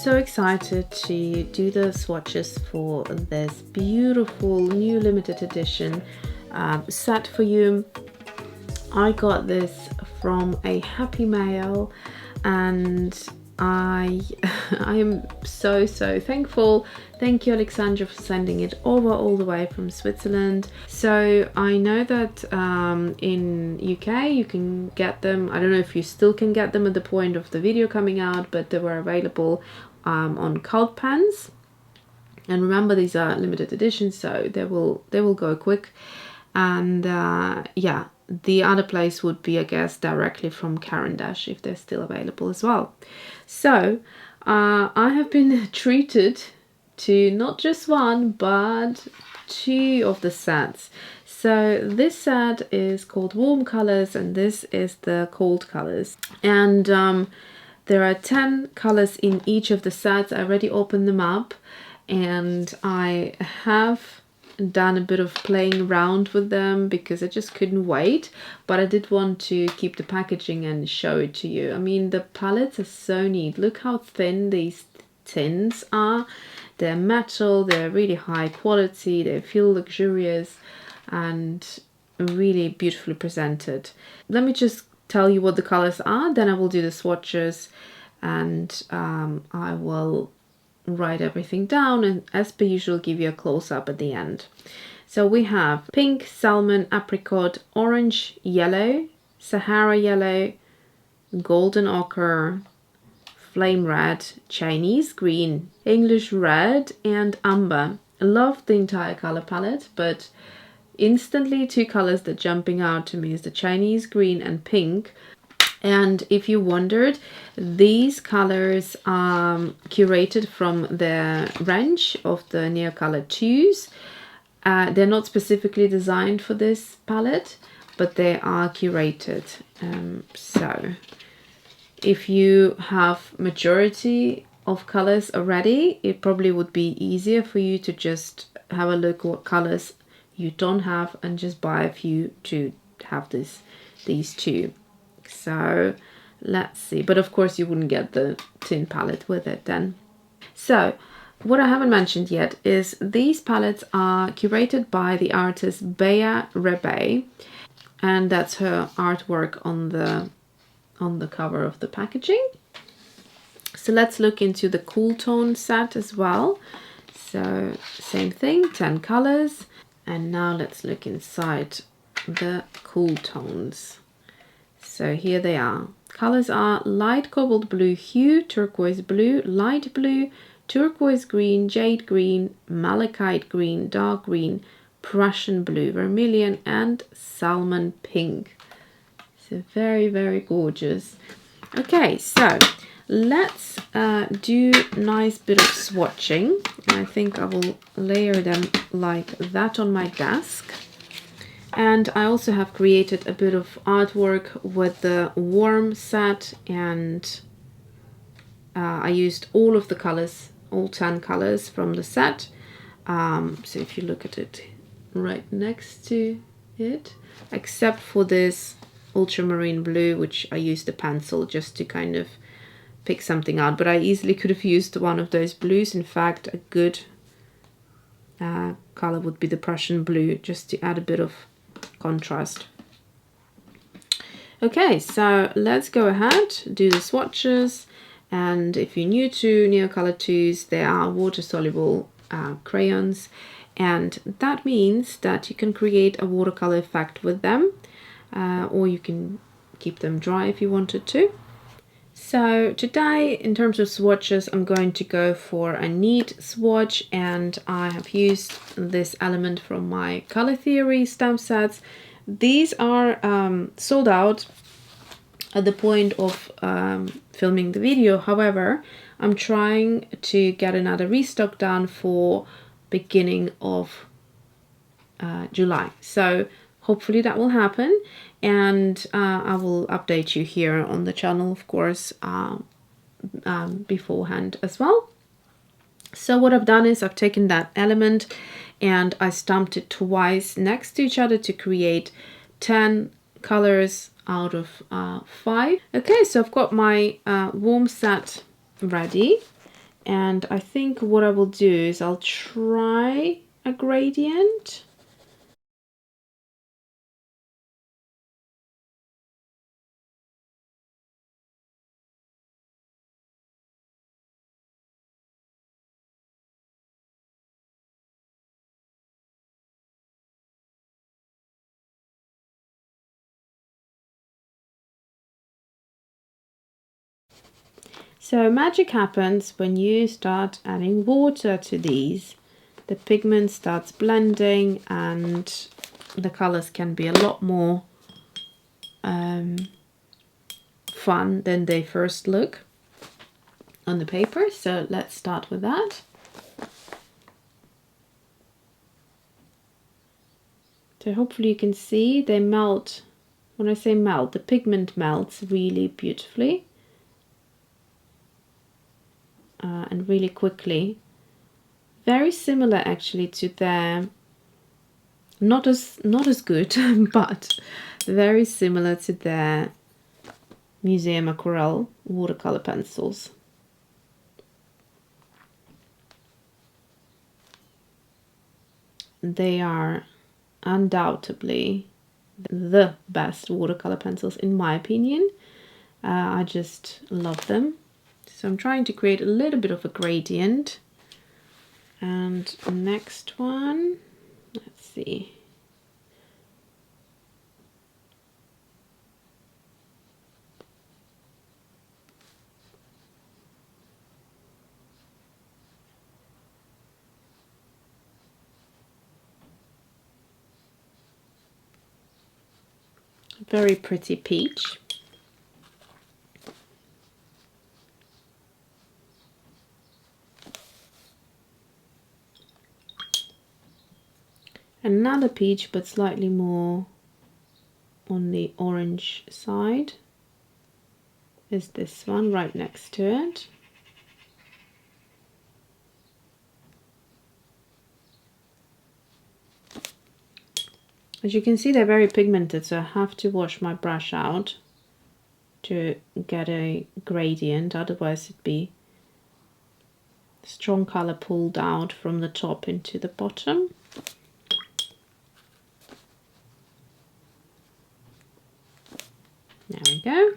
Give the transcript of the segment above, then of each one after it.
so excited to do the swatches for this beautiful new limited edition set for you. I got this from a happy mail, and I am so thankful. Thank you, Alexandra, for sending it over all the way from Switzerland. So I know that in UK you can get them. I don't know if you still can get them at the point of the video coming out, but they were available on colored pens. And remember, these are limited editions, so they will go quick. And yeah, the other place would be, I guess, directly from Caran if they're still available as well. So I have been treated to not just one but two of the sets. So this set is called Warm Colors and this is the Cold Colors. And there are 10 colors in each of the sets. I already opened them up and I have done a bit of playing around with them because I just couldn't wait, but I did want to keep the packaging and show it to you. I mean, the palettes are so neat. Look how thin these tins are. They're metal, they're really high quality, they feel luxurious and really beautifully presented. Let me just tell you what the colors are, then I will do the swatches and I will write everything down and as per usual give you a close-up at the end. So we have pink, salmon, apricot, orange, yellow, Sahara yellow, golden ochre, flame red, Chinese green, English red and amber. I love the entire color palette, but instantly two colors that jumping out to me is the Chinese green and pink. And if you wondered, these colors are curated from the range of the Neocolor IIs. They're not specifically designed for this palette, but they are curated. So if you have majority of colors already, it probably would be easier for you to just have a look what colors you don't have and just buy a few to have these two. So let's see, but of course you wouldn't get the tin palette with it then. So what I haven't mentioned yet is these palettes are curated by the artist Beta Rebai, and that's her artwork on the cover of the packaging. So let's look into the cool tone set as well. So same thing, 10 colors, and now let's look inside the cool tones. So here they are. Colors are light cobalt blue hue, turquoise blue, light blue, turquoise green, jade green, malachite green, dark green, Prussian blue, vermilion and salmon pink. So very gorgeous. Okay, so let's do nice bit of swatching. I think I will layer them like that on my desk. And I also have created a bit of artwork with the warm set, and I used all of the colors, all 10 colors from the set. So if you look at it right next to it, except for this ultramarine blue, which I used the pencil just to kind of pick something out, but I easily could have used one of those blues. In fact, a good color would be the Prussian blue, just to add a bit of contrast. Okay, so let's go ahead, do the swatches. And if you're new to Neocolor IIs, they are water-soluble crayons, and that means that you can create a watercolor effect with them, or you can keep them dry if you wanted to. So today, in terms of swatches, I'm going to go for a neat swatch, and I have used this element from my Color Theory stamp sets. These are sold out at the point of filming the video. However, I'm trying to get another restock done for beginning of July. So hopefully that will happen, and I will update you here on the channel, of course, beforehand as well. So what I've done is I've taken that element and I stamped it twice next to each other to create 10 colors out of 5. Okay, so I've got my warm set ready, And I think what I will do is I'll try a gradient. So magic happens when you start adding water to these. The pigment starts blending and the colors can be a lot more fun than they first look on the paper. So let's start with that. So hopefully you can see they melt. When I say melt, the pigment melts really beautifully and really quickly. Very similar actually to their, not as good, but very similar to their Museum Aquarelle watercolor pencils. They are undoubtedly the best watercolor pencils in my opinion. I just love them. So I'm trying to create a little bit of a gradient. And next one, let's see. Very pretty peach. Another peach, but slightly more on the orange side, is this one right next to it. As you can see, they're very pigmented, so I have to wash my brush out to get a gradient, otherwise it'd be strong color pulled out from the top into the bottom. There we go.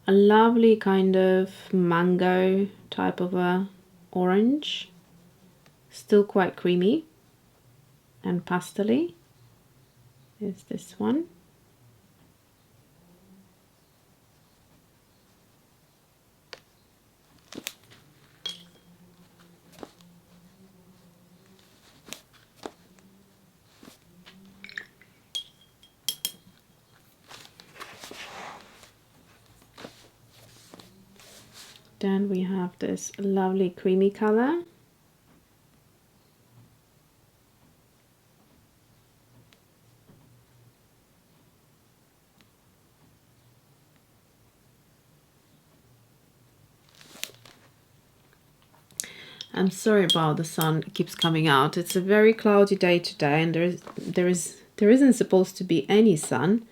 A lovely kind of mango type of a orange, still quite creamy and pastel-y is this one. Then we have this lovely creamy color. I'm sorry about the sun keeps coming out. It's a very cloudy day today, and there isn't supposed to be any sun,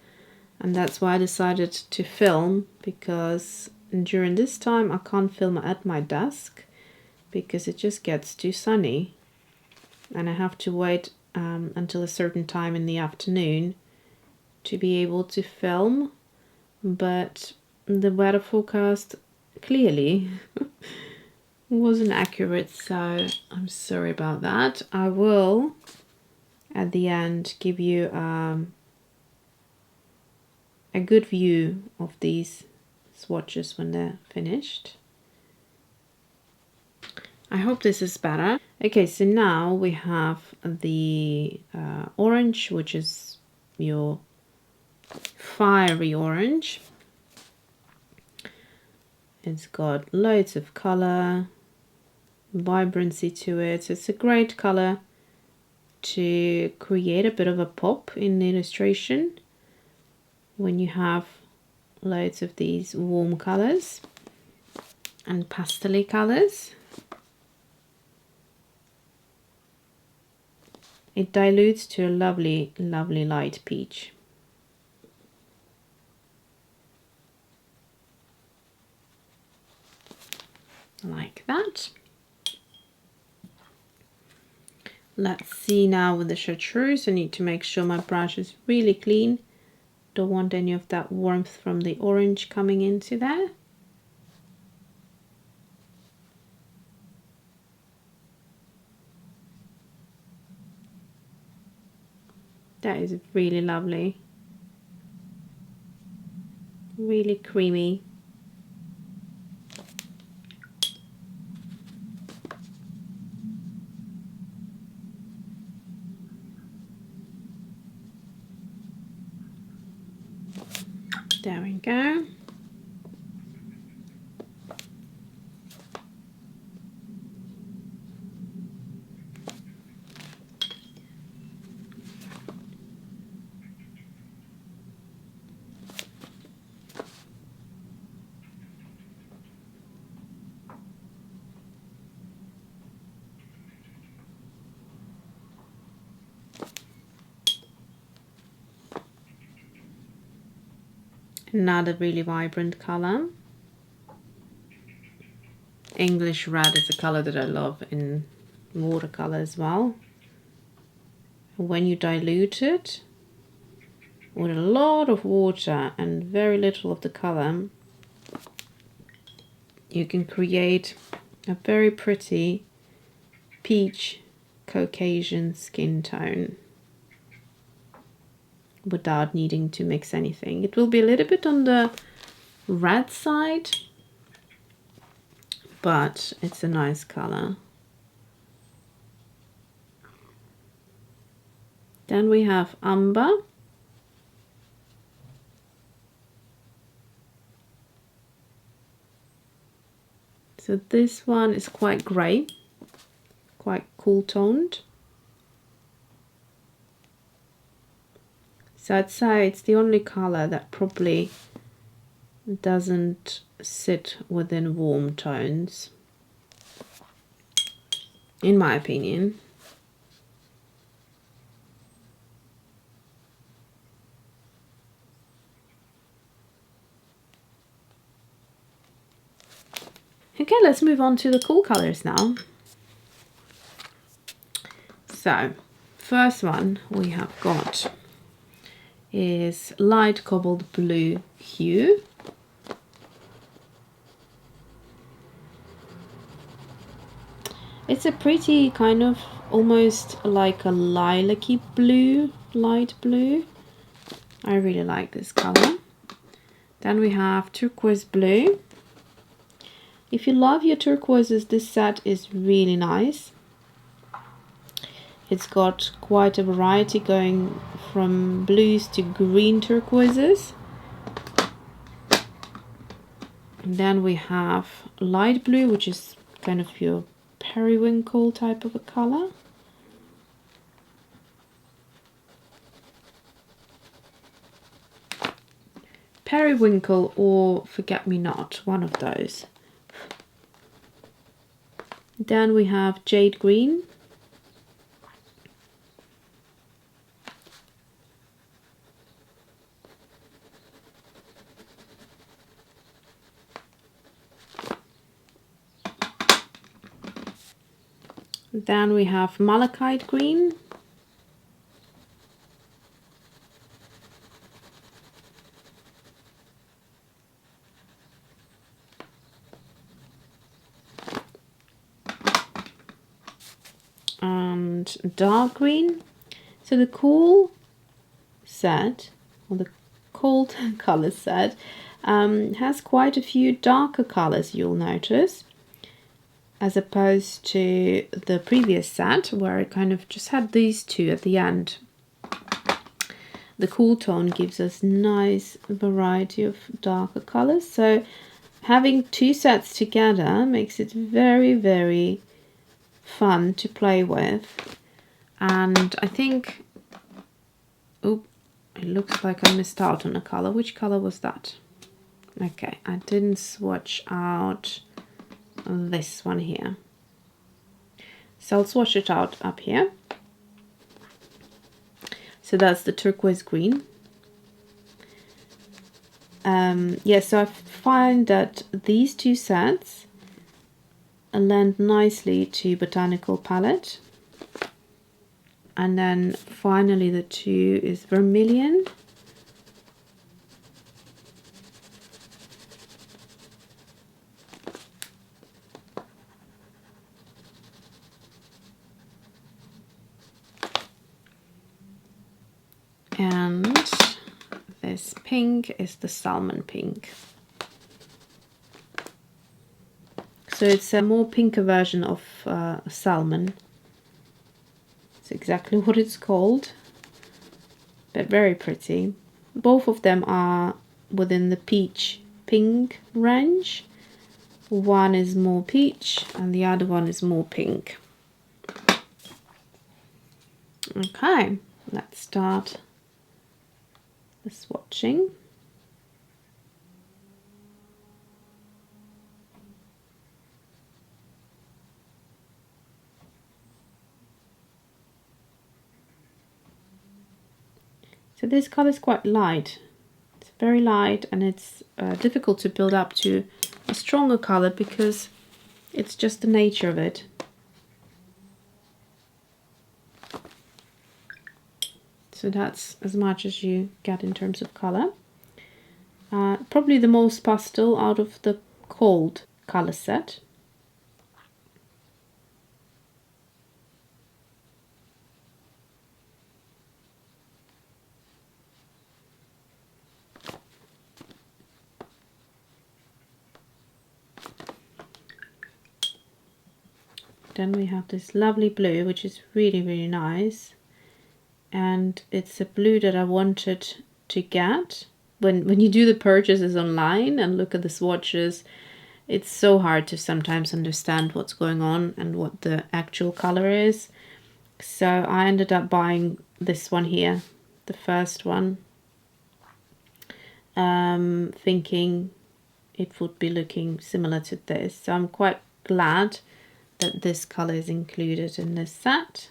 and that's why I decided to film, because during this time I can't film at my desk because it just gets too sunny, and I have to wait until a certain time in the afternoon to be able to film. But the weather forecast clearly wasn't accurate, so I'm sorry about that. I will at the end give you a good view of these swatches when they're finished. I hope this is better. Okay, so now we have the orange, which is your fiery orange. It's got loads of color, vibrancy to it. It's a great color to create a bit of a pop in the illustration when you have loads of these warm colors and pastel-y colors. It dilutes to a lovely, lovely light peach. like that. Let's see now with the chartreuse. I need to make sure my brush is really clean. Don't want any of that warmth from the orange coming into there. That is really lovely. Really creamy. There we go. Another really vibrant color. English red is a color that I love in watercolor as well. When you dilute it with a lot of water and very little of the color, you can create a very pretty peach Caucasian skin tone without needing to mix anything. It will be a little bit on the red side, but it's a nice color. Then we have umber. So this one is quite grey, quite cool toned. So I'd say it's the only color that probably doesn't sit within warm tones, in my opinion. Okay, let's move on to the cool colors now. So, first one we have got is light cobalt blue hue. It's a pretty kind of almost like a lilac-y blue, light blue. I really like this color. Then we have turquoise blue. If you love your turquoises, this set is really nice. It's got quite a variety going from blues to green turquoises. And then we have light blue, which is kind of your periwinkle type of a color. Periwinkle or forget-me-not, one of those. Then we have jade green. Then we have malachite green. And dark green. So the cool set, or the cold color set, has quite a few darker colors, you'll notice, as opposed to the previous set where it kind of just had these two at the end. The cool tone gives us nice variety of darker colors, so having two sets together makes it very, very fun to play with. And I think, oh, it looks like I missed out on a color. Which color was that? Okay, I didn't swatch out this one here, so I'll swatch it out up here. So that's the turquoise green. Yeah, so I find that these two sets lend nicely to botanical palette. And then finally the 2 is vermilion. And this pink is the salmon pink. So it's a more pinker version of salmon. It's exactly what it's called, but very pretty. Both of them are within the peach pink range. One is more peach and the other one is more pink. Okay, let's start the swatching. So this color is quite light. It's very light, and it's difficult to build up to a stronger color because it's just the nature of it. So that's as much as you get in terms of color. Probably the most pastel out of the cold color set. Then we have this lovely blue, which is really, really nice. And it's a blue that I wanted to get. When you do the purchases online and look at the swatches, it's so hard to sometimes understand what's going on and what the actual color is. So I ended up buying this one here, the first one, thinking it would be looking similar to this. So I'm quite glad that this color is included in this set.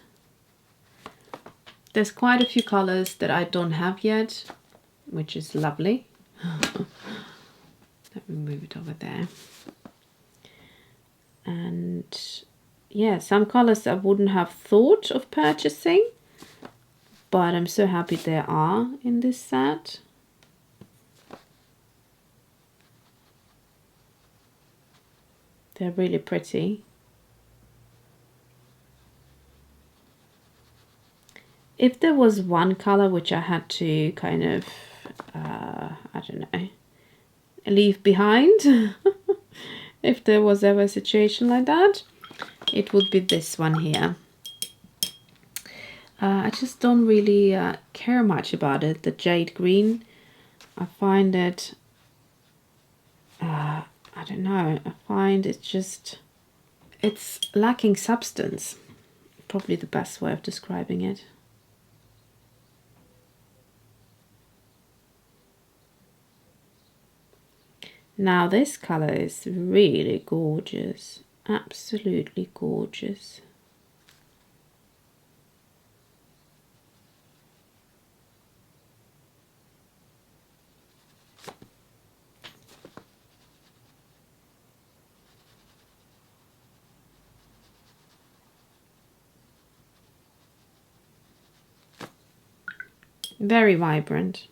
There's quite a few colors that I don't have yet, which is lovely. Let me move it over there. And yeah, some colors I wouldn't have thought of purchasing, but I'm so happy there are in this set. They're really pretty. If there was one color which I had to kind of, I don't know, leave behind, if there was ever a situation like that, it would be this one here. I just don't really care much about it, the jade green. I find it, I don't know, I find it's lacking substance. Probably the best way of describing it. Now this color is really gorgeous, absolutely gorgeous. Very vibrant,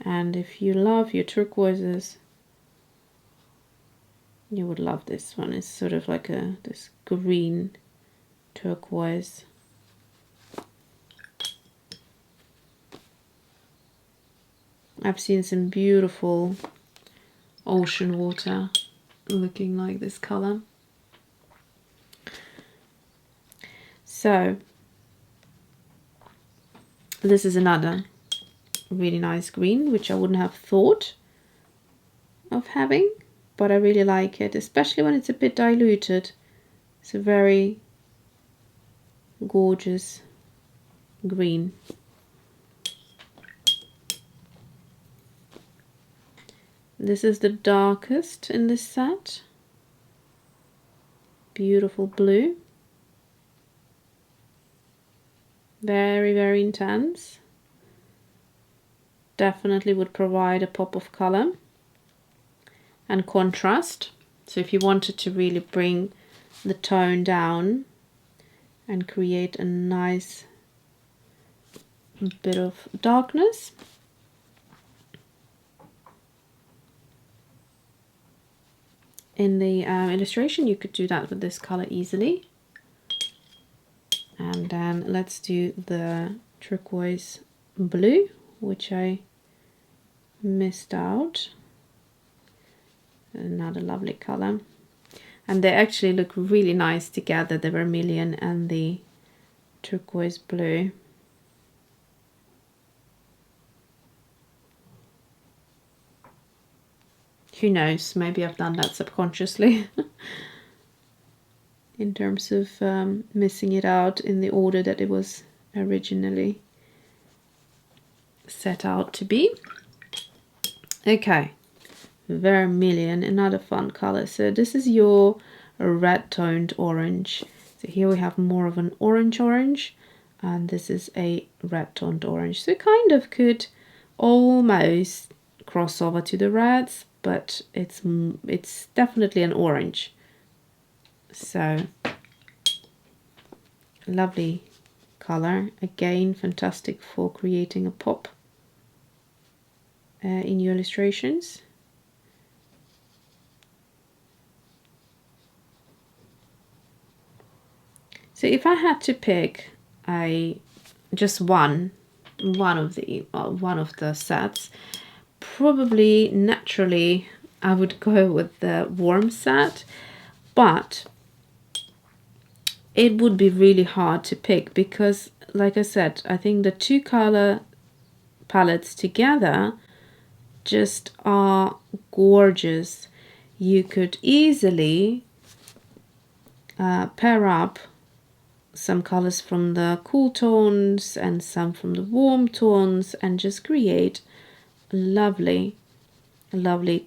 and if you love your turquoises, you would love this one. It's sort of like this green turquoise. I've seen some beautiful ocean water looking like this color. So this is another really nice green, which I wouldn't have thought of having, but I really like it, especially when it's a bit diluted. It's a very gorgeous green. This is the darkest in this set. Beautiful blue. Very, very intense. Definitely would provide a pop of color and contrast. So if you wanted to really bring the tone down and create a nice bit of darkness. In the illustration, you could do that with this color easily. And then let's do the turquoise blue, which I missed out. Another lovely color. And they actually look really nice together, the vermilion and the turquoise blue. Who knows, maybe I've done that subconsciously in terms of missing it out in the order that it was originally set out to be. Okay, vermilion, another fun color. So this is your red toned orange. So here we have more of an orange, and this is a red toned orange. So it kind of could almost cross over to the reds, but it's definitely an orange. So lovely color, again fantastic for creating a pop in your illustrations. So if I had to pick just one of the sets, probably naturally I would go with the warm set, but it would be really hard to pick because, like I said, I think the two color palettes together just are gorgeous. You could easily pair up some colors from the cool tones and some from the warm tones and just create lovely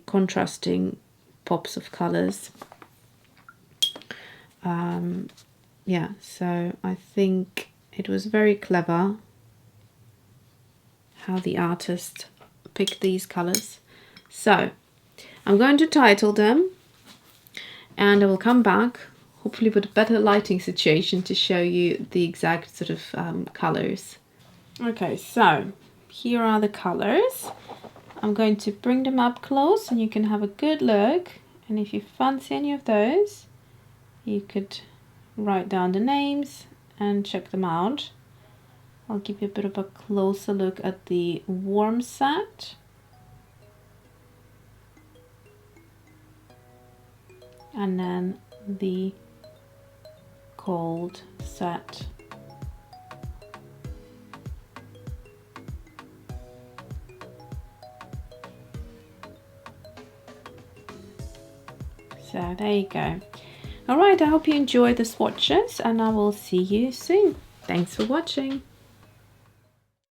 contrasting pops of colors. Yeah, so I think it was very clever how the artist picked these colors. So I'm going to title them and I will come back hopefully with a better lighting situation to show you the exact sort of colors. Okay, so here are the colors. I'm going to bring them up close and you can have a good look, and if you fancy any of those you could write down the names and check them out. I'll give you a bit of a closer look at the warm set. And then the cold set. So there you go. Alright, I hope you enjoyed the swatches and I will see you soon. Thanks for watching.